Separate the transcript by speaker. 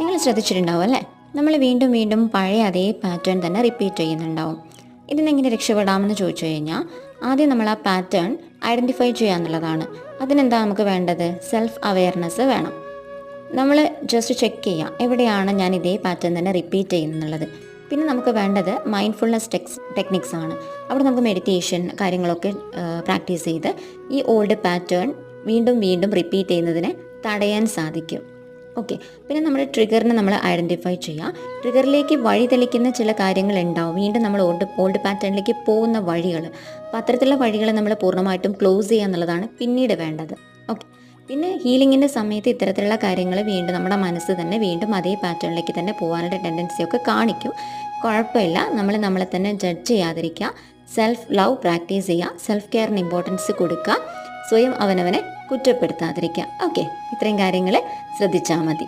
Speaker 1: നിങ്ങൾ ശ്രദ്ധിച്ചിട്ടുണ്ടാവും അല്ലേ, നമ്മൾ വീണ്ടും വീണ്ടും പഴയ അതേ പാറ്റേൺ തന്നെ റിപ്പീറ്റ് ചെയ്യുന്നുണ്ടാവും. ഇതിനെങ്ങനെ രക്ഷപ്പെടാമെന്ന് ചോദിച്ചു കഴിഞ്ഞാൽ ആദ്യം നമ്മൾ ആ പാറ്റേൺ ഐഡൻറ്റിഫൈ ചെയ്യുക എന്നുള്ളതാണ്. അതിനെന്താ നമുക്ക് വേണ്ടത്? സെൽഫ് അവെയർനെസ് വേണം. നമ്മൾ ജസ്റ്റ് ചെക്ക് ചെയ്യുക എവിടെയാണ് ഞാൻ ഇതേ പാറ്റേൺ തന്നെ റിപ്പീറ്റ് ചെയ്യുന്നുള്ളത്. പിന്നെ നമുക്ക് വേണ്ടത് മൈൻഡ്ഫുൾനെസ് ടെക്നിക്സ് ആണ്. അവിടെ നമുക്ക് മെഡിറ്റേഷൻ കാര്യങ്ങളൊക്കെ പ്രാക്ടീസ് ചെയ്ത് ഈ ഓൾഡ് പാറ്റേൺ വീണ്ടും വീണ്ടും റിപ്പീറ്റ് ചെയ്യുന്നതിനെ തടയാൻ സാധിക്കും. ഓക്കെ, പിന്നെ നമ്മുടെ ട്രിഗറിനെ നമ്മൾ ഐഡൻറ്റിഫൈ ചെയ്യുക. ട്രിഗറിലേക്ക് വഴി തെളിക്കുന്ന ചില കാര്യങ്ങൾ ഉണ്ടാവും, വീണ്ടും നമ്മൾ ഓൾഡ് പാറ്റേണിലേക്ക് പോകുന്ന വഴികൾ. അപ്പോൾ അത്തരത്തിലുള്ള വഴികൾ നമ്മൾ പൂർണ്ണമായിട്ടും ക്ലോസ് ചെയ്യുക എന്നുള്ളതാണ് പിന്നീട് വേണ്ടത്. ഓക്കെ, പിന്നെ ഹീലിങ്ങിൻ്റെ സമയത്ത് ഇത്തരത്തിലുള്ള കാര്യങ്ങൾ വീണ്ടും നമ്മുടെ മനസ്സ് തന്നെ വീണ്ടും അതേ പാറ്റേണിലേക്ക് തന്നെ പോകാനുള്ള ടെൻഡൻസിയൊക്കെ കാണിക്കും. കുഴപ്പമില്ല, നമ്മൾ നമ്മളെ തന്നെ ജഡ്ജ് ചെയ്യാതിരിക്കുക, സെൽഫ് ലവ് പ്രാക്ടീസ് ചെയ്യുക, സെൽഫ് കെയറിന് ഇമ്പോർട്ടൻസ് കൊടുക്കുക, സ്വയം അവനവനെ കുറ്റപ്പെടുത്താതിരിക്കുക. ഓക്കെ, ഇത്രയും കാര്യങ്ങൾ ശ്രദ്ധിച്ചാൽ മതി.